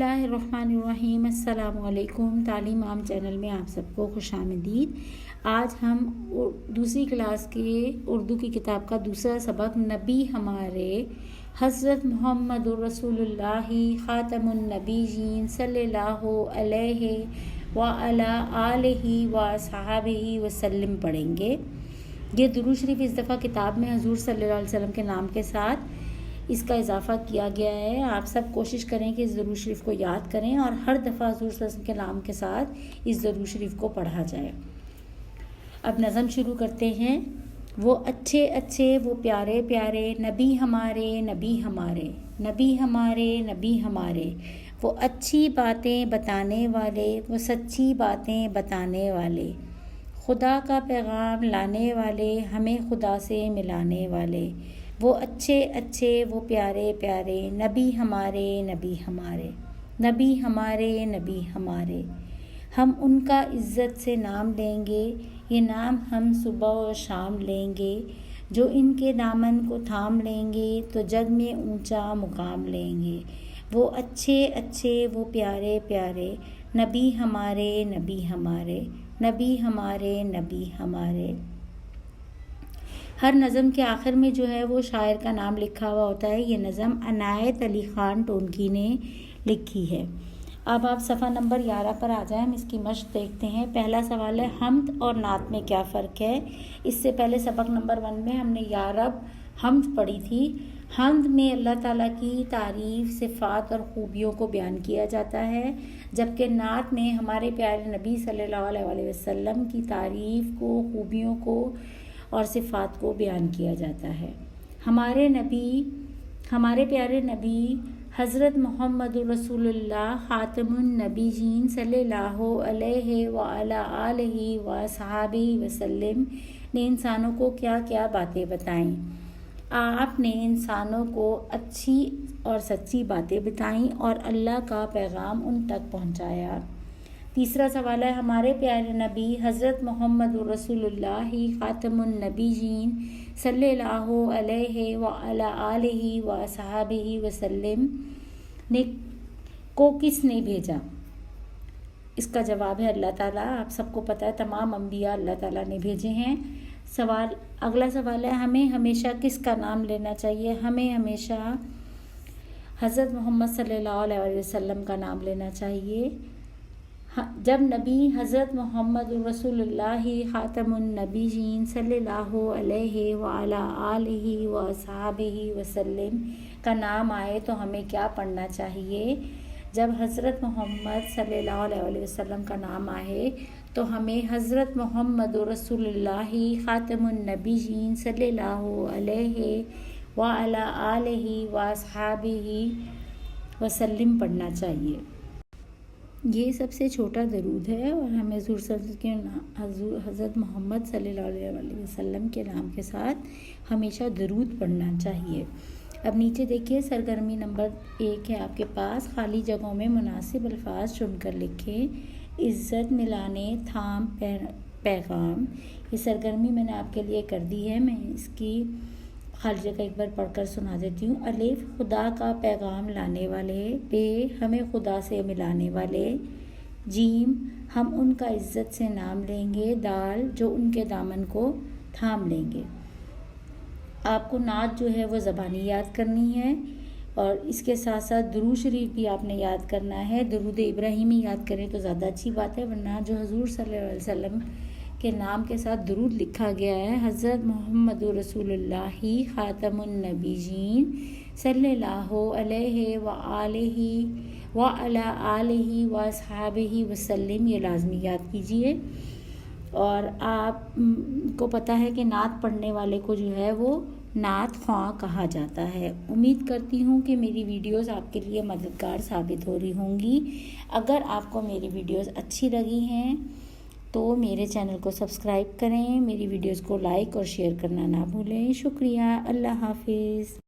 اللہ الرحمن الرحیم۔ السلام علیکم۔ تعلیم عام چینل میں آپ سب کو خوش آمدید۔ آج ہم دوسری کلاس کے اردو کی کتاب کا دوسرا سبق نبی ہمارے حضرت محمد رسول اللہ خاتم النبیین صلی اللہ علیہ وعلی آلہ وصحبہ وسلم پڑھیں گے۔ یہ درود شریف اس دفعہ کتاب میں حضور صلی اللہ علیہ وسلم کے نام کے ساتھ اس کا اضافہ کیا گیا ہے۔ آپ سب کوشش کریں کہ اس درود شریف کو یاد کریں اور ہر دفعہ حضور صلی اللہ علیہ وسلم کے نام کے ساتھ اس درود شریف کو پڑھا جائے۔ اب نظم شروع کرتے ہیں۔ وہ اچھے اچھے وہ پیارے پیارے نبی ہمارے نبی ہمارے نبی ہمارے نبی ہمارے، وہ اچھی باتیں بتانے والے وہ سچی باتیں بتانے والے، خدا کا پیغام لانے والے ہمیں خدا سے ملانے والے، وہ اچھے اچھے وہ پیارے پیارے نبی ہمارے نبی ہمارے نبی ہمارے نبی ہمارے، ہم ان کا عزت سے نام لیں گے، یہ نام ہم صبح و شام لیں گے، جو ان کے دامن کو تھام لیں گے تو جگ میں اونچا مقام لیں گے، وہ اچھے اچھے وہ پیارے پیارے نبی ہمارے نبی ہمارے نبی ہمارے نبی ہمارے۔ ہر نظم کے آخر میں جو ہے وہ شاعر کا نام لکھا ہوا ہوتا ہے۔ یہ نظم عنایت علی خان ٹونکی نے لکھی ہے۔ اب آپ صفحہ نمبر 11 پر آ جائیں، ہم اس کی مشق دیکھتے ہیں۔ پہلا سوال ہے حمد اور نعت میں کیا فرق ہے؟ اس سے پہلے سبق نمبر 1 میں ہم نے یا رب حمد پڑھی تھی۔ حمد میں اللہ تعالیٰ کی تعریف، صفات اور خوبیوں کو بیان کیا جاتا ہے، جبکہ نعت میں ہمارے پیارے نبی صلی اللہ علیہ وسلم کی تعریف کو، خوبیوں کو اور صفات کو بیان کیا جاتا ہے۔ ہمارے پیارے نبی حضرت محمد رسول اللہ خاتم النبیین صلی اللہ علیہ وعلی آلہ وصحبہ وسلم نے انسانوں کو کیا کیا باتیں بتائیں؟ آپ نے انسانوں کو اچھی اور سچی باتیں بتائیں اور اللہ کا پیغام ان تک پہنچایا۔ تیسرا سوال ہے ہمارے پیارے نبی حضرت محمد رسول اللہ خاتم النبیین صلی اللہ علیہ وعلی آلہ وصحبہ وسلم کو کس نے بھیجا؟ اس کا جواب ہے اللہ تعالیٰ۔ آپ سب کو پتہ ہے تمام انبیاء اللہ تعالیٰ نے بھیجے ہیں۔ اگلا سوال ہے ہمیں ہمیشہ کس کا نام لینا چاہیے؟ ہمیں ہمیشہ حضرت محمد صلی اللہ علیہ وسلم کا نام لینا چاہیے۔ جب نبی حضرت محمد رسول اللہ خاتم النبیین صلی اللہ علیہ وعلی آلہ وصحبہ وسلم کا نام آئے تو ہمیں کیا پڑھنا چاہیے؟ جب حضرت محمد صلی اللہ علیہ وسلم کا نام آئے تو ہمیں حضرت محمد رسول اللہ خاتم النبیین صلی اللہ علیہ وعلی آلہ وصحبہ وسلم پڑھنا چاہیے۔ یہ سب سے چھوٹا درود ہے اور ہمیں حضرت محمد صلی اللہ علیہ وسلم کے نام کے ساتھ ہمیشہ درود پڑھنا چاہیے۔ اب نیچے دیکھیے سرگرمی نمبر 1 ہے آپ کے پاس، خالی جگہوں میں مناسب الفاظ چن کر لکھیں۔ عزت ملانے تھام پیغام، یہ سرگرمی میں نے آپ کے لیے کر دی ہے، میں اس کی خالی جگہ ایک بار پڑھ کر سنا دیتی ہوں۔ الف خدا کا پیغام لانے والے، بے ہمیں خدا سے ملانے والے، جیم ہم ان کا عزت سے نام لیں گے، دال جو ان کے دامن کو تھام لیں گے۔ آپ کو نعت جو ہے وہ زبانی یاد کرنی ہے اور اس کے ساتھ ساتھ درود شریف بھی آپ نے یاد کرنا ہے۔ درود ابراہیمی یاد کریں تو زیادہ اچھی بات ہے، ورنہ جو حضور صلی اللہ علیہ وسلم کے نام کے ساتھ درود لکھا گیا ہے، حضرت محمد رسول اللہ خاتم النبیین صلی اللہ علیہ وآلہ وعلی آلہ وصحبہ وسلم، یہ لازمی یاد کیجئے۔ اور آپ کو پتہ ہے کہ نعت پڑھنے والے کو جو ہے وہ نعت خواں کہا جاتا ہے۔ امید کرتی ہوں کہ میری ویڈیوز آپ کے لیے مددگار ثابت ہو رہی ہوں گی۔ اگر آپ کو میری ویڈیوز اچھی لگی ہیں تو میرے چینل کو سبسکرائب کریں، میری ویڈیوز کو لائک اور شیئر کرنا نہ بھولیں۔ شکریہ، اللہ حافظ۔